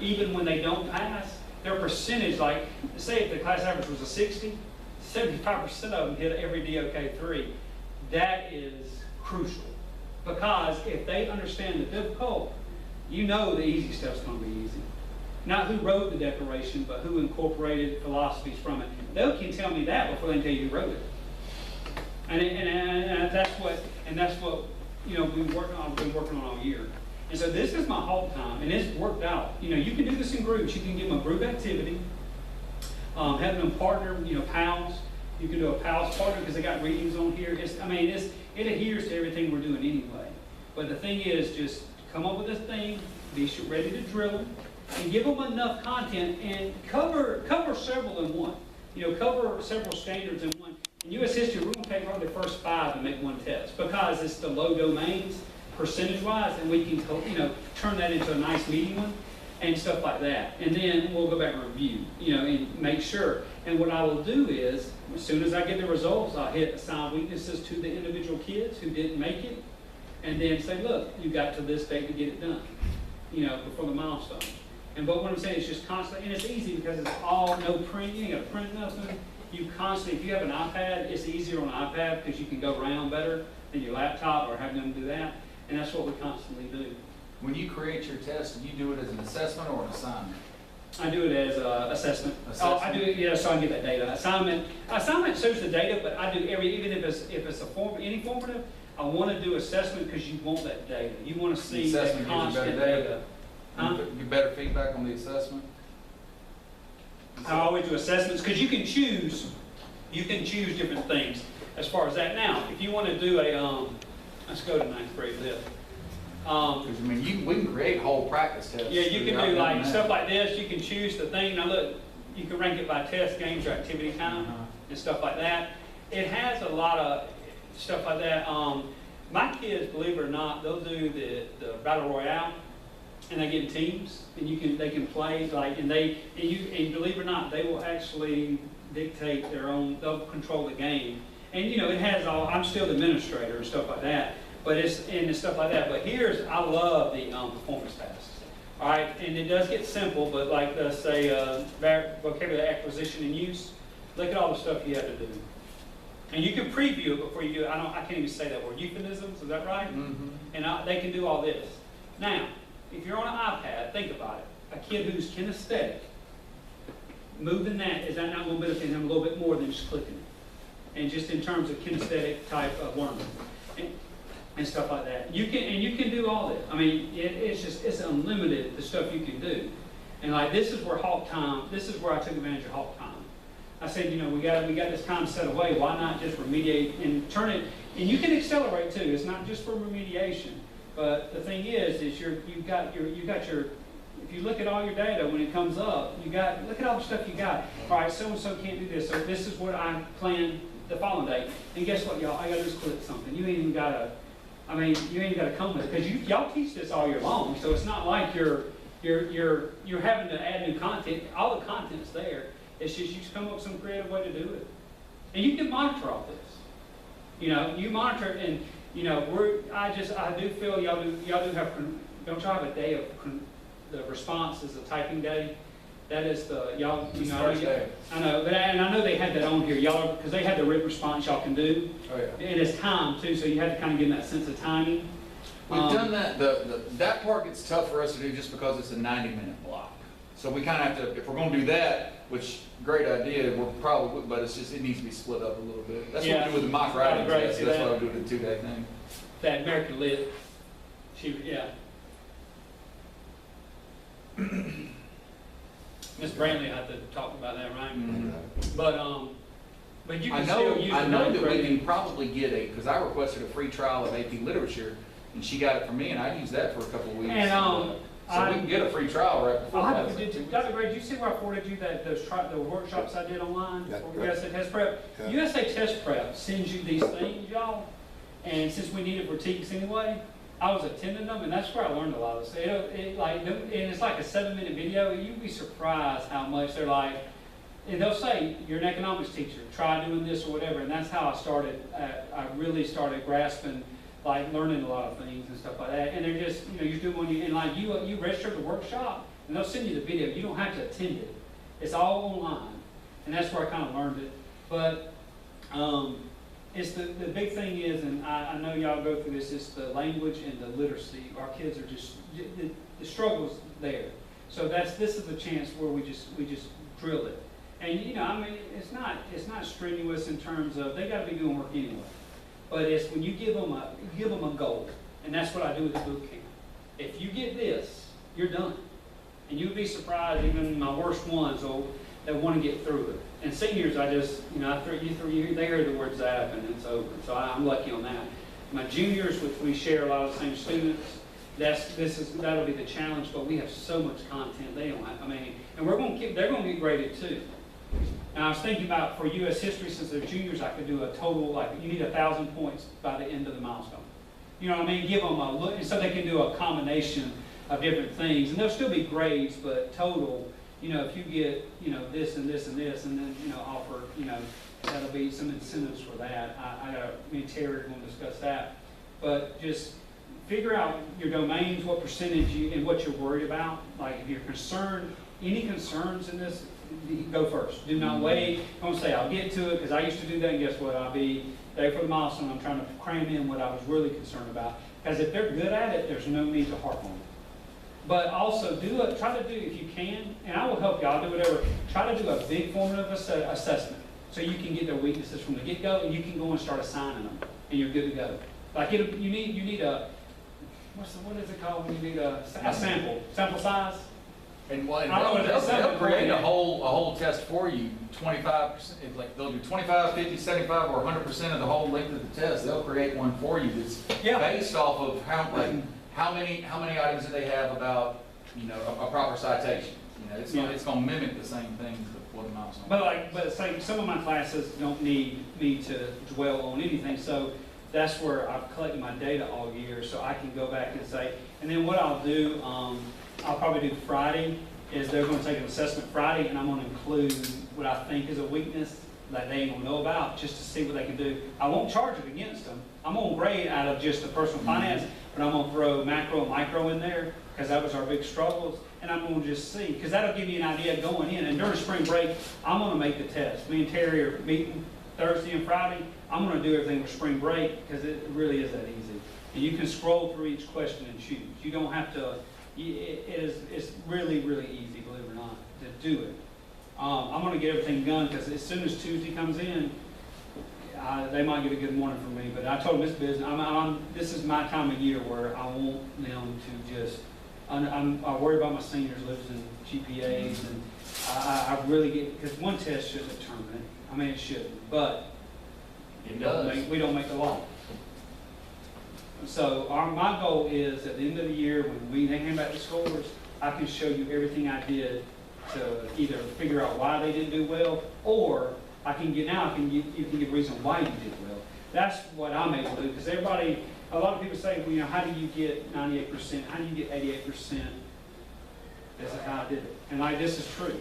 even when they don't pass, their percentage, like, say if the class average was a 60, 75% of them hit every DOK 3. That is crucial, because if they understand the difficult, you know the easy stuff's going to be easy. Not who wrote the declaration, but who incorporated philosophies from it. They can tell me that before they can tell you who wrote it. And that's what you know we've been working on all year. And so this is my halt time, and it's worked out. You know, you can do this in groups. You can give them a group activity, having them partner. You know, pals. You can do a pals partner because they got readings on here. It adheres to everything we're doing anyway. But the thing is, just come up with this thing, be ready to drill them, and give them enough content and cover several in one. You know, cover several standards in one. In U.S. history, we're going to take probably the first 5 and make one test because it's the low domains percentage-wise, and we can turn that into a nice meaty one and stuff like that. And then we'll go back and review, and make sure. And what I will do is, as soon as I get the results, I'll hit assign weaknesses to the individual kids who didn't make it, and then say, look, you got to this date to get it done, before the milestone. But what I'm saying is just constantly, and it's easy because it's all no print. You ain't got to print nothing. You constantly, if you have an iPad, it's easier on an iPad because you can go around better than your laptop or having them do that. And that's what we constantly do. When you create your test, do you do it as an assessment or an assignment? I do it as assessment. Assessment? Oh, I do it, so I can get that data. Assignment shows the data, but I do even if it's any formative, I want to do assessment because you want that data. You want to see that constant data. Huh? Get better feedback on the assessment? I always do assessments because you can choose different things as far as that. Now, if you want to do let's go to 9th grade lift. Because we can create whole practice tests. Yeah, you can do like stuff like this. You can choose the thing. Now look, you can rank it by test, games, or activity time, and stuff like that. It has a lot of stuff like that. My kids, believe it or not, they'll do the battle royale, and they get in teams, and they can play and believe it or not, they will actually dictate their own. They'll control the game, and it has all. I'm still the administrator and stuff like that. But it's stuff like that. But I love the performance tasks. All right, and it does get simple, but like let's say vocabulary acquisition and use. Look at all the stuff you have to do, and you can preview it before you do it. I can't even say that word. Euphemisms, is that right? Mm-hmm. And they can do all this. Now, if you're on an iPad, think about it. A kid who's kinesthetic, moving that, is that not going to benefit him a little bit more than just clicking it? And just in terms of kinesthetic type of learning. And stuff like that. You can do all this. It's unlimited the stuff you can do. And like this is where I took advantage of halt time. I said, we got this time set away. Why not just remediate and turn it? And you can accelerate too. It's not just for remediation. But the thing is you've got your. If you look at all your data when it comes up, look at all the stuff you got. All right, so and so can't do this. So this is what I planned the following day. And guess what, y'all? I got to just click something. You ain't even got to. You ain't got to come with it because y'all teach this all year long, so it's not like you're having to add new content. All the content's there. It's just you just come up with some creative way to do it, and you can monitor all this. You monitor it, and I do feel y'all do have. Don't y'all have a day of the response is a typing day? That is y'all. I know, and I know they had that on here, y'all, because they had the written response y'all can do. Oh yeah. And it's time too, so you have to kind of give them that sense of timing. We've done that. That part gets tough for us to do just because it's a 90-minute block. So we kind of have to, if we're going to do that, which great idea, but it needs to be split up a little bit. That's what we do with the mock writing test. That's why we do the 2-day thing. That American Lit, Miss Brantley had to talk about that, right? Mm-hmm. But you can still use it. I know that we can probably get because I requested a free trial of AP Literature, and she got it from me, and I used that for a couple of weeks. And so we can get a free trial right before that. Dr. Gray, did you see where I forwarded you the workshops I did online for USA Test Prep? Yeah. USA Test Prep sends you these things, y'all, and since we needed critiques anyway, I was attending them, and that's where I learned a lot of this. And it's like a 7-minute video. You'd be surprised how much they're like. And they'll say, you're an economics teacher, try doing this or whatever. And that's how I started. I really started grasping, learning a lot of things and stuff like that. And they're just, you do when and you register the workshop, and they'll send you the video. You don't have to attend it. It's all online, and that's where I kind of learned it. But it's the big thing is, and I know y'all go through this, it's the language and the literacy. Our kids are just, the struggle's there. So this is a chance where we just drill it. And you know, I mean, it's not strenuous in terms of, they gotta be doing work anyway. But it's when you give them a goal, and that's what I do with the boot camp. If you get this, you're done. And you'd be surprised, even my worst ones that want to get through it. And seniors, I just, you know, they hear the word zap, and it's over. So I'm lucky on that. My juniors, which we share a lot of the same students, that'll be the challenge. But we have so much content they don't have. I mean, and they're going to get graded too. And I was thinking about for U.S. history, since they're juniors, I could do a total, like you need 1,000 points by the end of the milestone. You know what I mean? Give them a look, so they can do a combination of different things, and there'll still be grades, but total, you know, if you get, you know, this and this and this, and then, you know, offer, you know, that'll be some incentives for that. Me and Terry are going to discuss that, but just figure out your domains, what percentage and what you're worried about. Like if you're concerned, any concerns in this, go first. Do not wait. Don't say, I'll get to it, because I used to do that, and guess what? I'll be there for the milestone. I'm trying to cram in what I was really concerned about. Because if they're good at it, there's no need to harp on it. But also try to do, if you can, and I will help you, I'll do whatever, try to do a big formative assessment. So you can get their weaknesses from the get-go, and you can go and start assigning them, and you're good to go. Like you need a, what is it called when you need a sample size? And they'll create a whole test for you, 25%, like they'll do 25, 50, 75, or 100% of the whole length of the test. They'll create one for you that's based off of how many items do they have about, you know, a proper citation. You know, it's going to mimic the same things for the milestone. But some of my classes don't need me to dwell on anything, so that's where I've collected my data all year, so I can go back and say, and then what I'll do, I'll probably do Friday, is they're going to take an assessment Friday, and I'm going to include what I think is a weakness that they ain't going to know about, just to see what they can do. I won't charge it against them. I'm going to grade out of just the personal finance, but I'm going to throw macro and micro in there, because that was our big struggles, and I'm going to just see, because that'll give you an idea going in. And during spring break, I'm going to make the test. Me and Terry are meeting Thursday and Friday. I'm going to do everything with spring break, because it really is that easy. And you can scroll through each question and choose. You don't have to. It's really, really easy, believe it or not, to do it. I'm going to get everything done, because as soon as Tuesday comes in, they might get a good morning from me. But I told them this business, this is my time of year where I want them to just, I worry about my seniors losing GPAs, and I really get, because one test shouldn't determine it. I mean, it shouldn't, but we don't make the law. So my goal is at the end of the year, when they hand back the scores, I can show you everything I did to either figure out why they didn't do well, or you can give a reason why you did well. That's what I'm able to do, because a lot of people say, well, you know, how do you get 98%? How do you get 88%? This is how I did it, and this is true.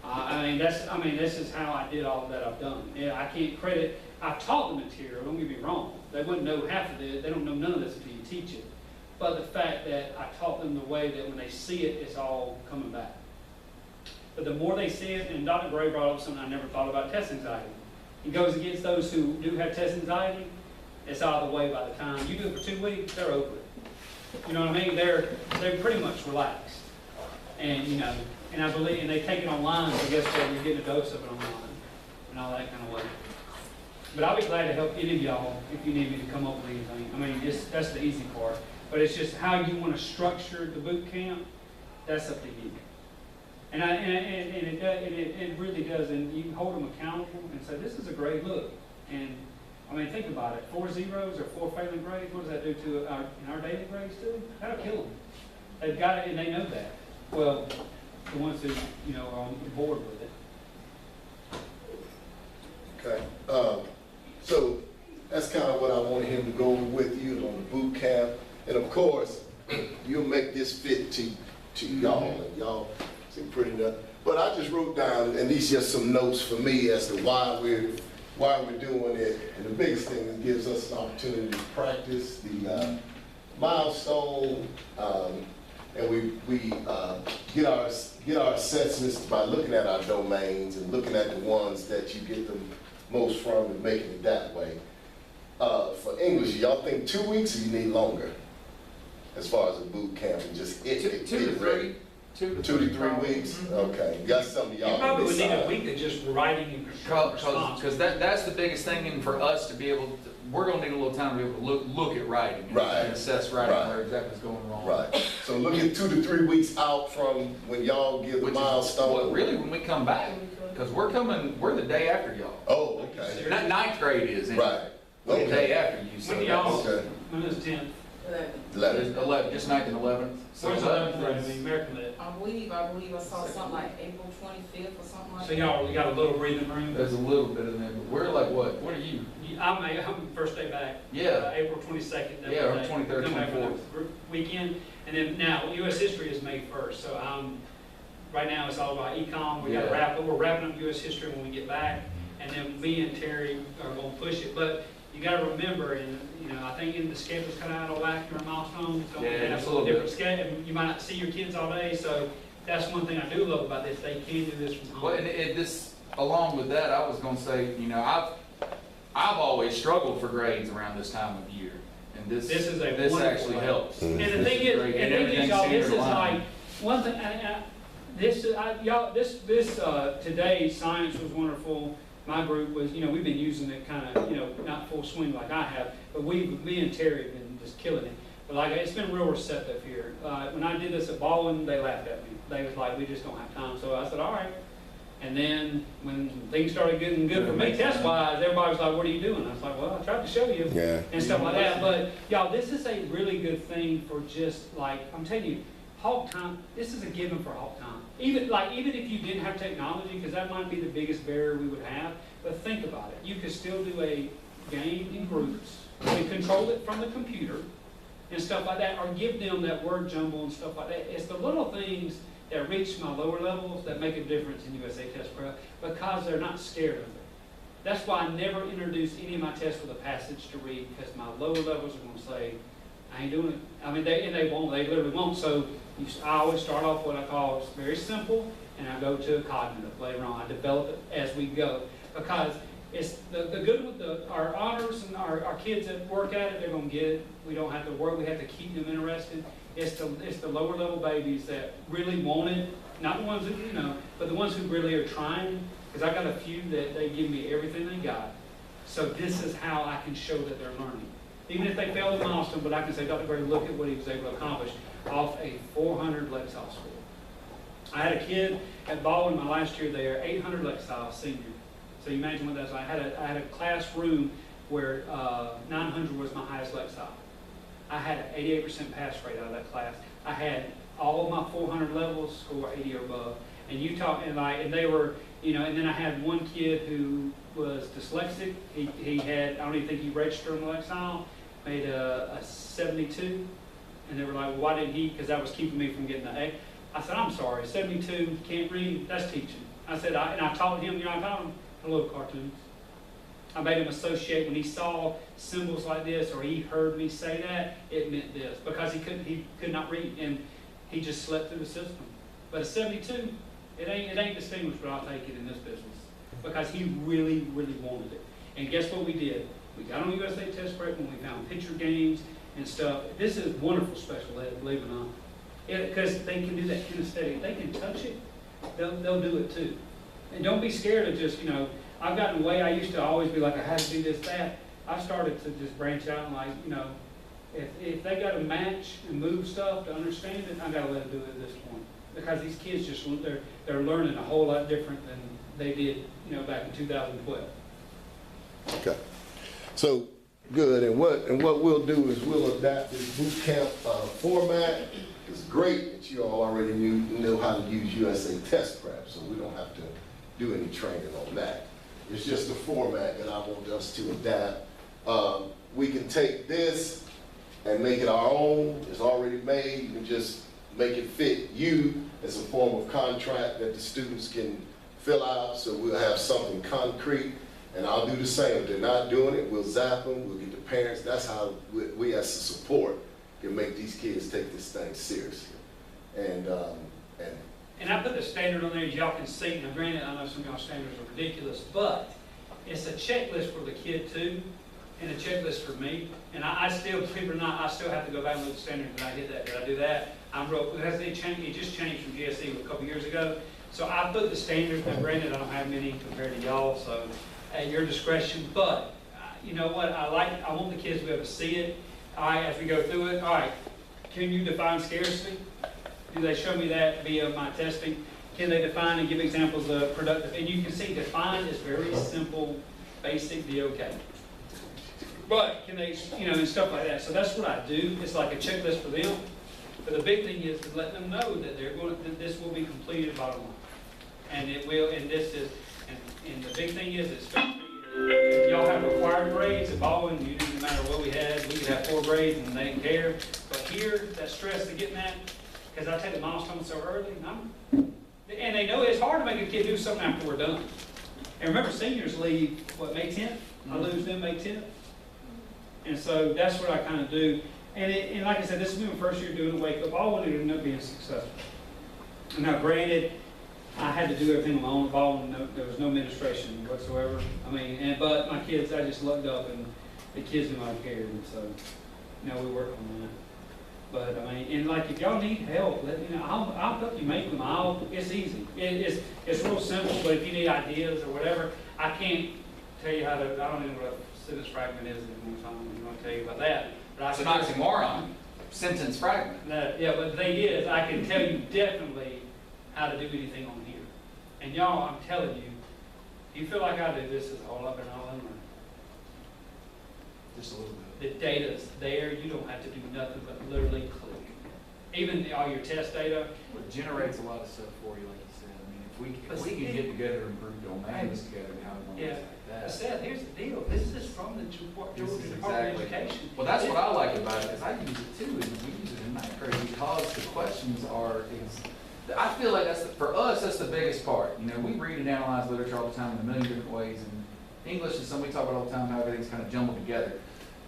This is how I did all that I've done. Yeah, I can't credit. I've taught the material. Don't get me wrong. They wouldn't know half of it. They don't know none of this until you teach it. But the fact that I taught them the way that when they see it, it's all coming back. But the more they see it, and Dr. Gray brought up something I never thought about: test anxiety. He goes against those who do have test anxiety. It's out of the way by the time you do it for 2 weeks. They're over it. You know what I mean? They're pretty much relaxed, and you know. And I believe, and they take it online, so guess what? You're getting a dose of it online, and all that kind of way. But I'll be glad to help any of y'all if you need me to come up with anything. I mean, that's the easy part. But it's just how you want to structure the boot camp. That's up to you. And it really does. And you can hold them accountable and say, this is a great look. And I mean, think about it. 4 zeros or 4 failing grades. What does that do to our daily grades too? That'll kill them. They've got it, and they know that. Well, the ones who are on board with it. Okay. So that's kind of what I wanted him to go over with you on the boot camp. And of course, you'll make this fit to y'all, and y'all seem pretty enough. But I just wrote down, and these are just some notes for me as to why we're doing it. And the biggest thing is it gives us an opportunity to practice the milestone, and we get our assessments by looking at our domains and looking at the ones that you get the most from and making it that way. For English, y'all think 2 weeks or you need longer? As far as a boot camp and just Two to three. 2 to 3 weeks? Okay, got some of y'all. You probably would need a decide. week of just writing and response. Because that's the biggest thing, and for us to be able to, we're gonna need a little time to be able to look at writing. Right. And assess writing, Right. where exactly is going wrong. Right, so look at 2 to 3 weeks out from when y'all give the Which is milestone. what really when we come back, because we're the day after y'all. Oh, okay, Ninth grade is, anyway. right. We're the Okay. day after you, so When do y'all, that's, when is 10th? 11. 11, just 9th and 11th. So Where's 11th 11th, I is- mean, American Lit? I believe I saw something like April 25th or something like So that. y'all, you got a little breathing room? There's a little bit of that, but we're like what are you? I'm first day back. Yeah. April 22nd. that Yeah, or day. 23rd, Come back for the 24th. Weekend, and then now, US history is May 1st, so right now it's all about e-com, we're wrapping up US history when we get back, and then me and Terry are gonna push it, but you gotta remember, and, you know, I think in the schedule's kind of out of whack during milestones, so we Yeah, have just a a little different schedule, you might not see your kids all day, so that's one thing I do love about this, they can do this from home. Well, and this, along with that, I was gonna say, you know, I've always struggled for grades around this time of year, and this This is a this wonderful actually way. helps. And the This thing is, great, and thing is, everything's y'all, this is centered around. like, one thing, today, science was wonderful. My group was, you know, we've been using it kind of, you know, not full swing like I have, but me and Terry have been just killing it. But like, it's been real receptive here. When I did this at Baldwin, they laughed at me. They was like, we just don't have time. So I said, all right. And then when things started getting good for me test-wise, everybody was like, what are you doing? I was like, well, I tried to show you. Yeah. And stuff like that. But y'all, this is a really good thing for just like, I'm telling you, Hawk Time, this is a given for Hawk Time. Even if you didn't have technology, because that might be the biggest barrier we would have, but think about it. You could still do a game in groups and control it from the computer and stuff like that, or give them that word jumble and stuff like that. It's the little things that reach my lower levels that make a difference in USA Test Prep, because they're not scared of it. That's why I never introduce any of my tests with a passage to read, because my lower levels are going to say, I ain't doing it. I mean, they won't, they literally won't. So I always start off what I call, it's very simple, and I go to cognitive later on. I develop it as we go, because it's the good with our honors and our kids that work at it, they're going to get it. We don't have to worry, we have to keep them interested. It's the lower level babies that really want it, not the ones who, you know, but the ones who really are trying, because I got a few that they give me everything they got. So this is how I can show that they're learning. Even if they fail the milestone, but I can say, Dr. Gray, look at what he was able to accomplish off a 400 Lexile score. I had a kid at Baldwin my last year there, 800 Lexile senior. So you imagine what that's like. I had a classroom where 900 was my highest Lexile. I had an 88% pass rate out of that class. I had all of my 400 levels score 80 or above. And you talk, and they were, you know, and then I had one kid who was dyslexic. He had, I don't even think he registered on the Lexile, made a 72. And they were like, well, why didn't he? Because that was keeping me from getting an A. I said, I'm sorry, 72, can't read, that's teaching. I said, and I taught him, you know, I taught him hello cartoons. I made him associate when he saw symbols like this, or he heard me say that, it meant this, because he could not read, and he just slept through the system. But a 72, it ain't distinguished, but I'll take it in this business, because he really, really wanted it. And guess what we did? We got on USA Test Prep when we found picture games and stuff. This is wonderful special ed, believe it or not. Because they can do that kinesthetic. If they can touch it, they'll do it too. And don't be scared of just, you know, I've gotten away. I used to always be like, I had to do this, that. I've started to just branch out and like, you know, if they got to match and move stuff to understand it, I got to let them do it at this point. Because these kids just, they're learning a whole lot different than they did, you know, back in 2012. Okay. So, good, and what we'll do is we'll adapt this boot camp format. It's great that you all already know how to use USA Test Prep, so we don't have to do any training on that. It's just the format that I want us to adapt. We can take this and make it our own. It's already made. You can just make it fit you as a form of contract that the students can fill out, so we'll have something concrete. And I'll do the same. If they're not doing it, we'll zap them, we'll get the parents. That's how we as a support can make these kids take this thing seriously. And, And I put the standard on there, as y'all can see. Now granted, I know some of y'all standards are ridiculous, but it's a checklist for the kid too, and a checklist for me. And I still, believe it or not, I still have to go back and look at the standard. Did I hit that? Did I do that? It just changed from GSE a couple years ago. So I put the standards, now granted, I don't have many compared to y'all, so at your discretion. But you know what? I want the kids to be able to see it. All right, as we go through it, all right, can you define scarcity? Do they show me that via my testing? Can they define and give examples of productive? And you can see define is very simple, basic, be okay. But can they, and stuff like that. So that's what I do. It's like a checklist for them. But the big thing is to let them know that that this will be completed bottom line. And it will, and this is, and the big thing is, especially if y'all have required grades at Baldwin, you didn't matter what we could have 4 grades and they didn't care. But here, that stress of getting that, because I take the milestones so early, and they know it's hard to make a kid do something after we're done. And remember, seniors leave, May 10th? I lose them May 10th. And so that's what I kind of do. And like I said, this is my first year doing a wake-up. All I wanted to end up being successful. Now, granted, I had to do everything on my own. Baldwin, there was no administration whatsoever. But my kids, I just looked up, and the kids knew I cared. And so, we work on that. But and like if y'all need help, let me know. I'll help you make them. It's easy. It's real simple. But if you need ideas or whatever, I can't tell you how to. I don't even know what a sentence fragment is. I'm going to tell you about that. But It's an oxymoron, sentence fragment. Yeah, but the thing is, I can tell you definitely how to do anything on here. And y'all, I'm telling you, if you feel like I do, this is all up and all in. Just a little bit. The data's there. You don't have to do nothing but literally click. Even all your test data. It generates a lot of stuff for you, like you said. If we can get together and group domains together, and how we want to like that. Seth, here's the deal. This is from the Georgia Department of Education. Well, that's what I like about it, because I use it too, and we use it in ninth grade because the questions are. I feel like for us, that's the biggest part. We read and analyze literature all the time in a million different ways, and English is something we talk about all the time, how everything's kind of jumbled together.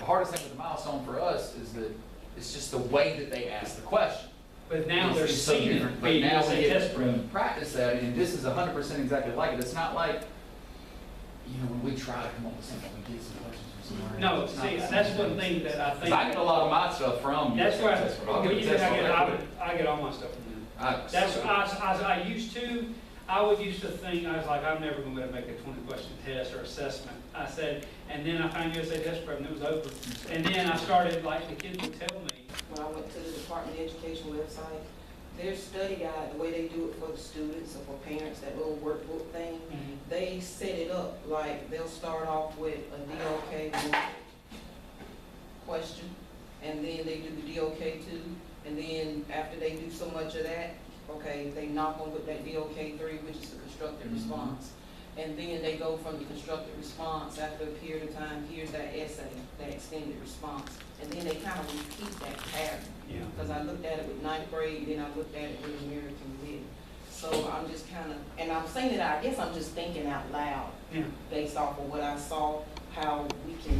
The hardest thing with the milestone for us is that it's just the way that they ask the question. But now they're so seeing different. it But being now as a test prep. we practice that, and this is 100% exactly like it. It's not like, when we try to come up with something, we get some questions from somewhere. No, It's not see, that. that's one thing that I think. I get a lot of my stuff from you. That's where I'll give a test I get all my stuff from them. I used to. I used to think, I was like, I'm never going to make a 20-question test or assessment. I said, and then I found USA Test Prep and it was over. And then I started, the kids would tell me. When I went to the Department of Education website, their study guide, the way they do it for the students or for parents, that little workbook thing, they set it up like they'll start off with a DOK question, and then they do the DOK 2, and then after they do so much of that, okay, they knock on with that DOK 3, which is the constructive response. And then they go from the constructive response after a period of time, here's that essay, that extended response. And then they kind of repeat that pattern. Yeah. Because I looked at it with ninth grade, then I looked at it with American Lit. So I'm just kind of, and I'm saying that I guess I'm just thinking out loud Yeah. based off of what I saw, how we can